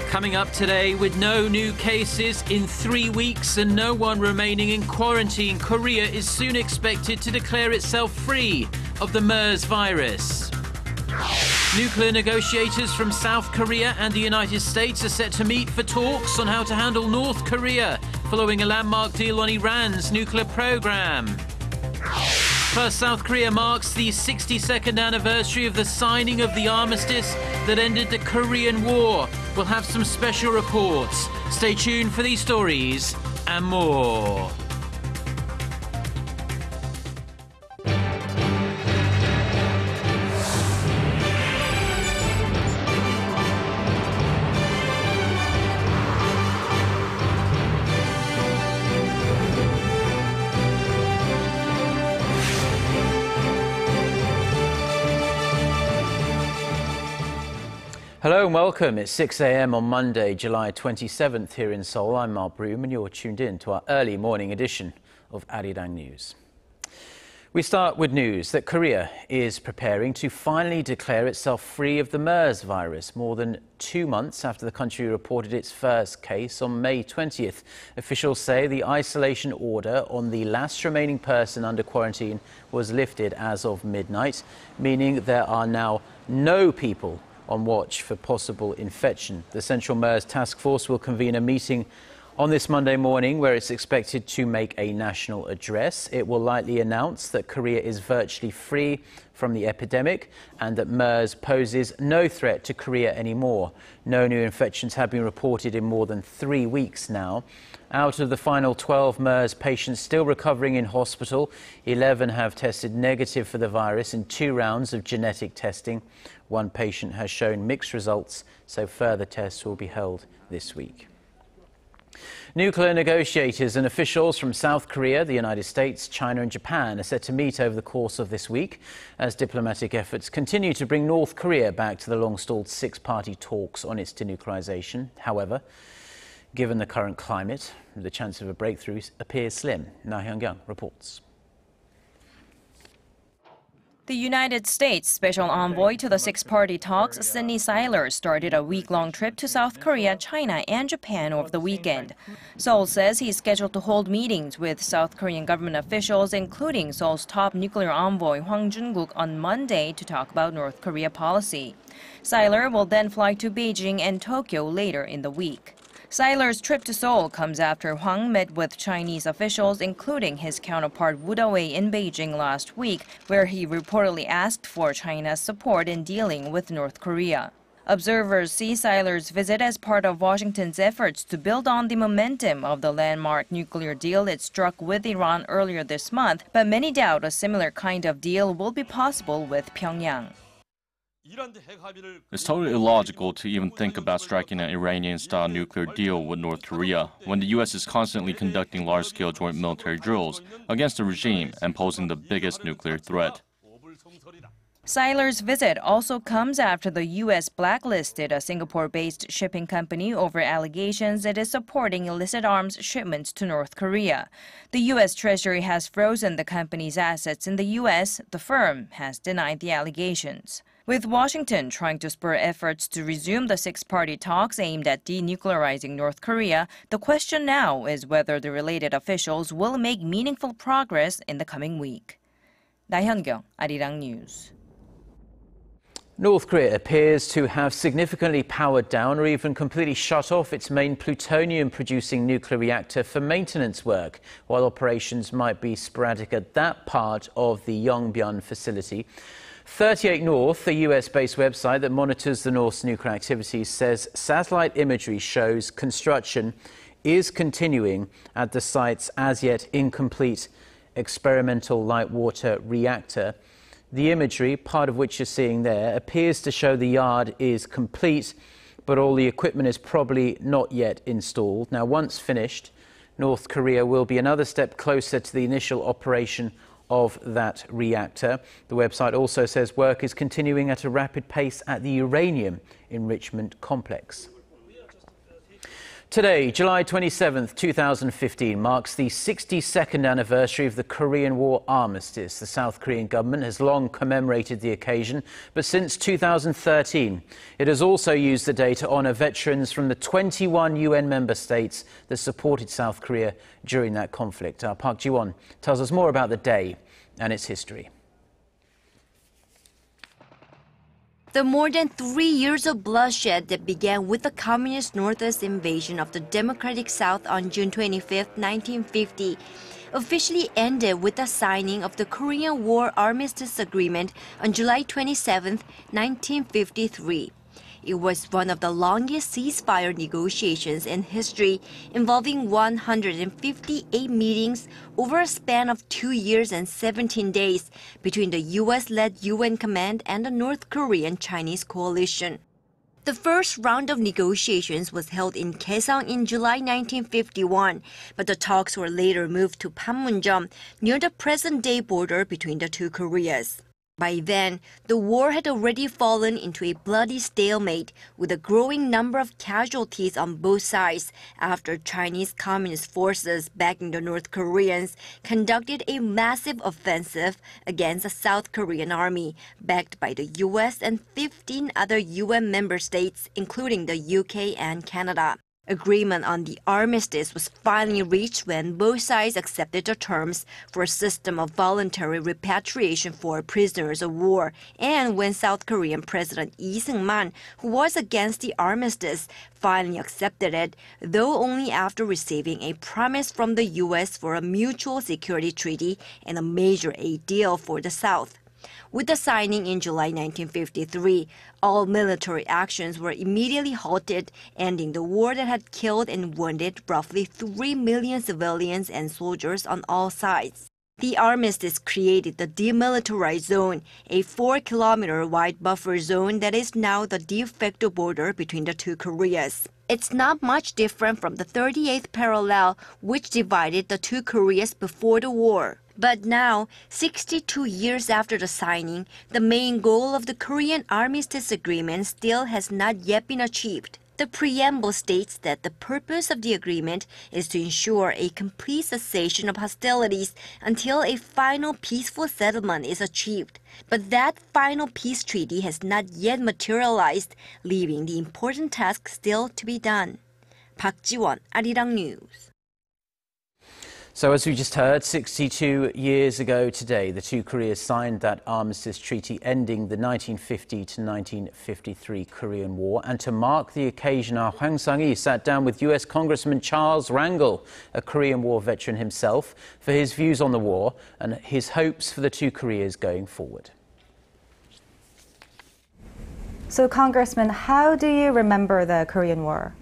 Coming up today, with no new cases in 3 weeks and no one remaining in quarantine, Korea is soon expected to declare itself free of the MERS virus. Nuclear negotiators from South Korea and the United States are set to meet for talks on how to handle North Korea following a landmark deal on Iran's nuclear program. Plus, South Korea marks the 62nd anniversary of the signing of the armistice that ended the Korean War. We'll have some special reports. Stay tuned for these stories and more. Hello and welcome. It's 6 a.m. on Monday, July 27th here in Seoul. I'm Mark Broome and you're tuned in to our early morning edition of Arirang News. We start with news that Korea is preparing to finally declare itself free of the MERS virus more than 2 months after the country reported its first case on May 20th. Officials say the isolation order on the last remaining person under quarantine was lifted as of midnight, meaning there are now no people on watch for possible infection. The Central MERS Task Force will convene a meeting on this Monday morning where it's expected to make a national address. It will likely announce that Korea is virtually free from the epidemic and that MERS poses no threat to Korea anymore. No new infections have been reported in more than 3 weeks now. Out of the final 12 MERS patients still recovering in hospital, 11 have tested negative for the virus in 2 rounds of genetic testing. 1 patient has shown mixed results, so further tests will be held this week. Nuclear negotiators and officials from South Korea, the United States, China and Japan are set to meet over the course of this week as diplomatic efforts continue to bring North Korea back to the long-stalled 6-party talks on its denuclearization. However, given the current climate, the chance of a breakthrough appears slim. Na Hyung-kyung reports. The United States Special Envoy to the 6-party talks, Sydney Seiler, started a week-long trip to South Korea, China and Japan over the weekend. Seoul says he's scheduled to hold meetings with South Korean government officials, including Seoul's top nuclear envoy Hwang Jun-guk, on Monday to talk about North Korea policy. Seiler will then fly to Beijing and Tokyo later in the week. Seiler's trip to Seoul comes after Hwang met with Chinese officials, including his counterpart Woo Da-wei in Beijing last week, where he reportedly asked for China's support in dealing with North Korea. Observers see Seiler's visit as part of Washington's efforts to build on the momentum of the landmark nuclear deal it struck with Iran earlier this month, but many doubt a similar kind of deal will be possible with Pyongyang. It's totally illogical to even think about striking an Iranian-style nuclear deal with North Korea when the U.S. is constantly conducting large-scale joint military drills against the regime and posing the biggest nuclear threat. Seiler's visit also comes after the U.S. blacklisted a Singapore-based shipping company over allegations it is supporting illicit arms shipments to North Korea. The U.S. Treasury has frozen the company's assets in the U.S. The firm has denied the allegations. With Washington trying to spur efforts to resume the 6-party talks aimed at denuclearizing North Korea, the question now is whether the related officials will make meaningful progress in the coming week. Na Hyun-kyung, Arirang News. North Korea appears to have significantly powered down or even completely shut off its main plutonium-producing nuclear reactor for maintenance work, while operations might be sporadic at that part of the Yongbyon facility. 38 North, a US-based website that monitors the North's nuclear activities, says satellite imagery shows construction is continuing at the site's as-yet incomplete experimental light water reactor. The imagery, part of which you're seeing there, appears to show the yard is complete, but all the equipment is probably not yet installed. Now, once finished, North Korea will be another step closer to the initial operation of that reactor. The website also says work is continuing at a rapid pace at the uranium enrichment complex. Today, July 27th, 2015, marks the 62nd anniversary of the Korean War armistice. The South Korean government has long commemorated the occasion, but since 2013, it has also used the day to honour veterans from the 21 UN member states that supported South Korea during that conflict. Our Park Ji-won tells us more about the day and its history. The more than 3 years of bloodshed that began with the communist Northwest invasion of the democratic South on June 25, 1950, officially ended with the signing of the Korean War Armistice Agreement on July 27, 1953. It was one of the longest ceasefire negotiations in history, involving 158 meetings over a span of 2 years and 17 days between the U.S.-led UN Command and the North Korean-Chinese coalition. The first round of negotiations was held in Kaesong in July 1951, but the talks were later moved to Panmunjom, near the present-day border between the two Koreas. By then, the war had already fallen into a bloody stalemate, with a growing number of casualties on both sides after Chinese Communist forces backing the North Koreans conducted a massive offensive against the South Korean army, backed by the US and 15 other UN member states, including the UK and Canada. Agreement on the armistice was finally reached when both sides accepted the terms for a system of voluntary repatriation for prisoners of war, and when South Korean President Lee Seung-man, who was against the armistice, finally accepted it, though only after receiving a promise from the U.S. for a mutual security treaty and a major aid deal for the South. With the signing in July 1953, all military actions were immediately halted, ending the war that had killed and wounded roughly 3 million civilians and soldiers on all sides. The armistice created the Demilitarized Zone, a 4-kilometer wide buffer zone that is now the de facto border between the two Koreas. It's not much different from the 38th parallel, which divided the two Koreas before the war. But now, 62 years after the signing, the main goal of the Korean Armistice Agreement still has not yet been achieved. The preamble states that the purpose of the agreement is to ensure a complete cessation of hostilities until a final peaceful settlement is achieved. But that final peace treaty has not yet materialized, leaving the important task still to be done. Park Ji-won, Arirang News. So as we just heard, 62 years ago today, the two Koreas signed that armistice treaty ending the 1950 to 1953 Korean War. And to mark the occasion, our Hwang Sang-hee sat down with US Congressman Charles Rangel, a Korean War veteran himself, for his views on the war and his hopes for the two Koreas going forward. So, Congressman, how do you remember the Korean War?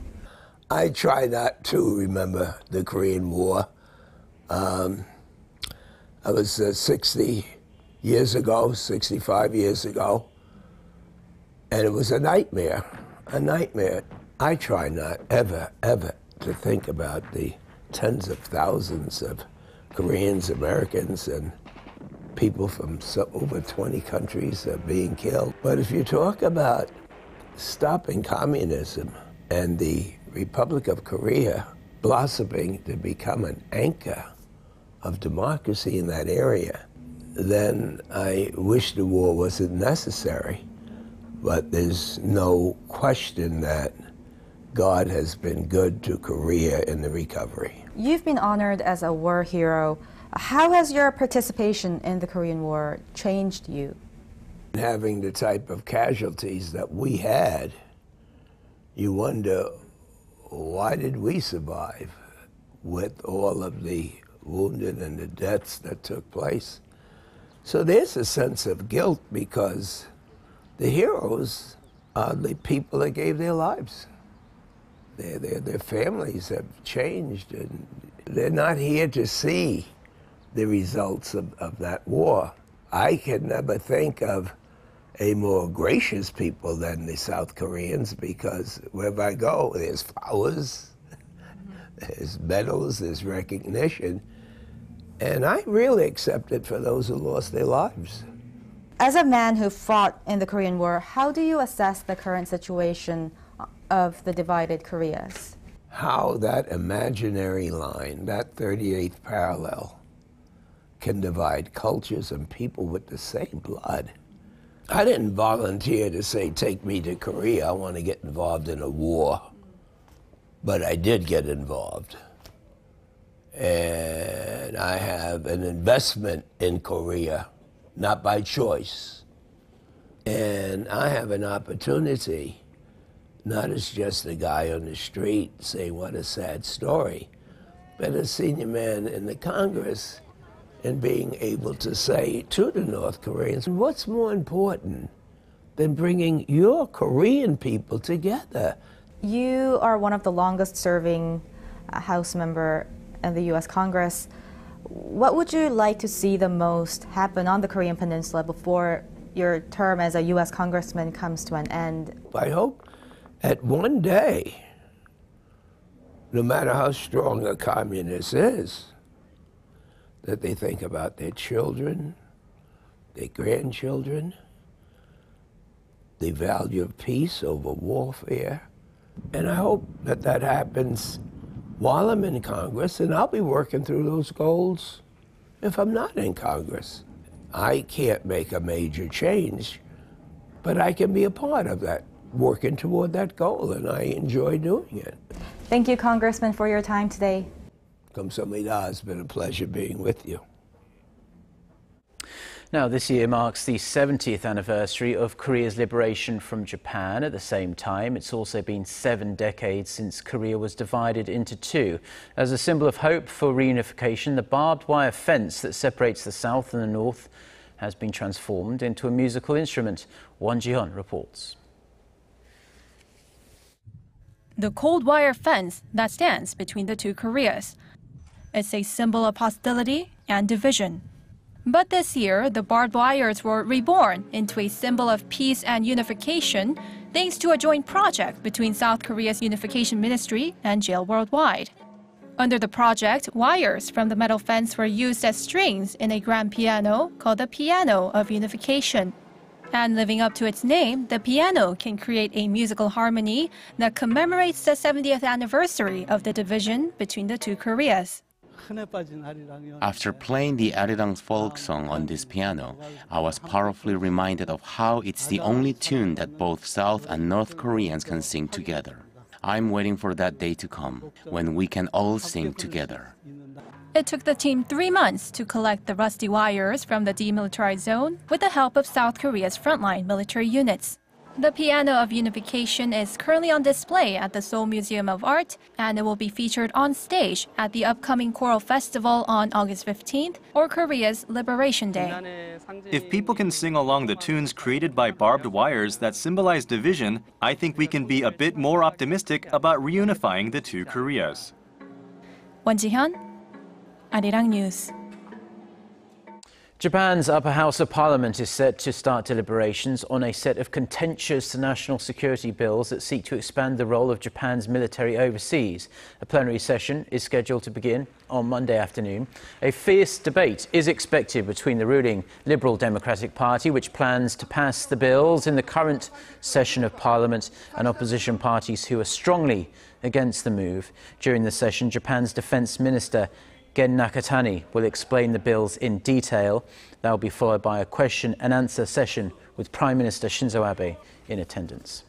I try not to remember the Korean War. I was 65 years ago, and it was a nightmare. I try not ever to think about the tens of thousands of Koreans, Americans, and people from over 20 countries being killed. But if you talk about stopping communism and the Republic of Korea blossoming to become an anchor of democracy in that area, then I wish the war wasn't necessary. But there's no question that God has been good to Korea in the recovery. You've been honored as a war hero. How has your participation in the Korean War changed you? Having the type of casualties that we had, you wonder, why did we survive with all of the wounded and the deaths that took place? So there's a sense of guilt, because the heroes are the people that gave their lives. Their families have changed, and they're not here to see the results of that war. I can never think of a more gracious people than the South Koreans, because wherever I go, there's flowers, there's medals, there's recognition, and I really accept it for those who lost their lives. As a man who fought in the Korean War, how do you assess the current situation of the divided Koreas? how that imaginary line, that 38th parallel, can divide cultures and people with the same blood. I didn't volunteer to say, take me to Korea, I want to get involved in a war. But I did get involved. And I have an investment in Korea, not by choice. And I have an opportunity, not as just a guy on the street saying what a sad story, but a senior man in the Congress and being able to say to the North Koreans, what's more important than bringing your Korean people together? You are one of the longest serving House member in the U.S. Congress. What would you like to see the most happen on the Korean Peninsula before your term as a U.S. Congressman comes to an end? I hope that one day, no matter how strong a communist is, that they think about their children, their grandchildren, the value of peace over warfare. And I hope that that happens while I'm in Congress, and I'll be working through those goals if I'm not in Congress. I can't make a major change, but I can be a part of that, working toward that goal, and I enjoy doing it. Thank you, Congressman, for your time today. Kamsahamnida, it's been a pleasure being with you. Now, this year marks the 70th anniversary of Korea's liberation from Japan. At the same time, it's also been 7 decades since Korea was divided into two. As a symbol of hope for reunification, the barbed wire fence that separates the south and the north has been transformed into a musical instrument. Won Ji-hyun reports. The cold wire fence that stands between the two Koreas. It's a symbol of hostility and division. But this year, the barbed wires were reborn into a symbol of peace and unification thanks to a joint project between South Korea's Unification Ministry and Jail Worldwide. Under the project, wires from the metal fence were used as strings in a grand piano called the Piano of Unification. And living up to its name, the piano can create a musical harmony that commemorates the 70th anniversary of the division between the two Koreas. After playing the Arirang folk song on this piano, I was powerfully reminded of how it's the only tune that both South and North Koreans can sing together. I'm waiting for that day to come, when we can all sing together. It took the team 3 months to collect the rusty wires from the demilitarized zone with the help of South Korea's frontline military units. The Piano of Unification is currently on display at the Seoul Museum of Art, and it will be featured on stage at the upcoming Choral Festival on August 15th, or Korea's Liberation Day. If people can sing along the tunes created by barbed wires that symbolize division, I think we can be a bit more optimistic about reunifying the two Koreas. Won Ji-hyun, Arirang News. Japan's upper house of parliament is set to start deliberations on a set of contentious national security bills that seek to expand the role of Japan's military overseas. A plenary session is scheduled to begin on Monday afternoon. A fierce debate is expected between the ruling Liberal Democratic Party, which plans to pass the bills in the current session of parliament, and opposition parties who are strongly against the move. During the session, Japan's defense minister Gen Nakatani will explain the bills in detail. That will be followed by a question and answer session with Prime Minister Shinzo Abe in attendance.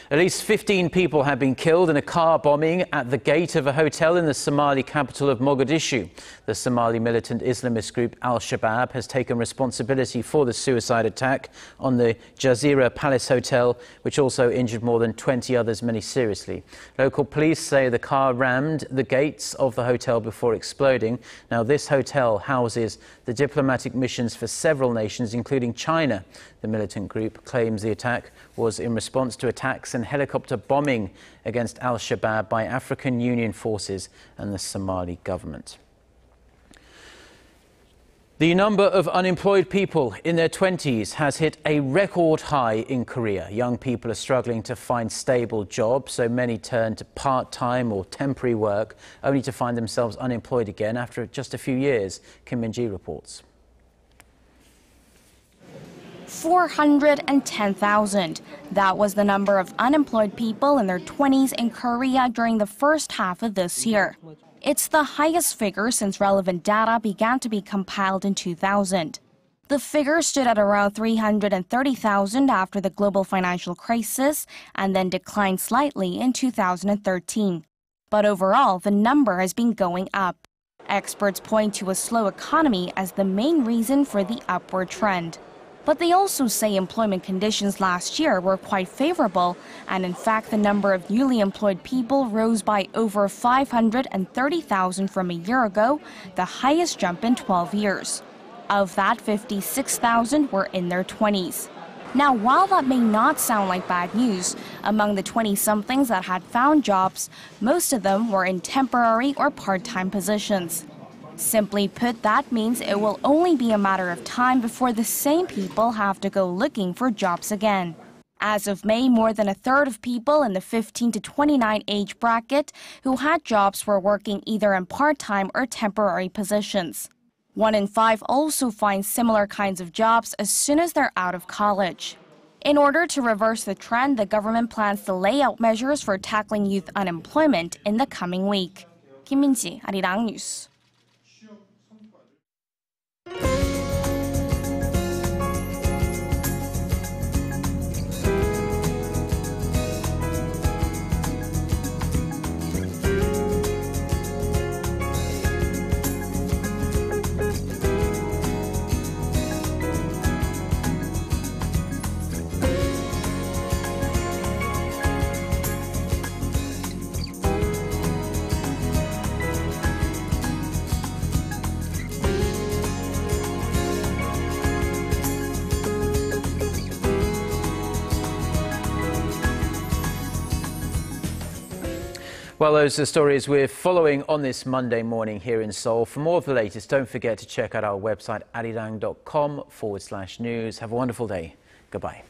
At least 15 people have been killed in a car bombing at the gate of a hotel in the Somali capital of Mogadishu. The Somali militant Islamist group Al-Shabaab has taken responsibility for the suicide attack on the Jazeera Palace Hotel, which also injured more than 20 others, many seriously. Local police say the car rammed the gates of the hotel before exploding. Now, this hotel houses the diplomatic missions for several nations, including China. The militant group claims the attack was in response to attacks and helicopter bombing against Al-Shabaab by African Union forces and the Somali government. The number of unemployed people in their 20s has hit a record high in Korea. Young people are struggling to find stable jobs, so many turn to part-time or temporary work, only to find themselves unemployed again after just a few years. Kim Min-ji reports. 410,000. That was the number of unemployed people in their 20s in Korea during the first half of this year. It's the highest figure since relevant data began to be compiled in 2000. The figure stood at around 330,000 after the global financial crisis and then declined slightly in 2013. But overall, the number has been going up. Experts point to a slow economy as the main reason for the upward trend. But they also say employment conditions last year were quite favorable, and in fact the number of newly employed people rose by over 530,000 from a year ago, the highest jump in 12 years. Of that, 56,000 were in their 20s. Now, while that may not sound like bad news, among the 20-somethings that had found jobs, most of them were in temporary or part-time positions. Simply put, that means it will only be a matter of time before the same people have to go looking for jobs again. As of May, more than a third of people in the 15 to 29 age bracket who had jobs were working either in part-time or temporary positions. 1 in 5 also find similar kinds of jobs as soon as they're out of college. In order to reverse the trend, the government plans to lay out measures for tackling youth unemployment in the coming week. Kim Min-ji, Arirang News. Well, those are the stories we're following on this Monday morning here in Seoul. For more of the latest, don't forget to check out our website arirang.com/news. Have a wonderful day. Goodbye.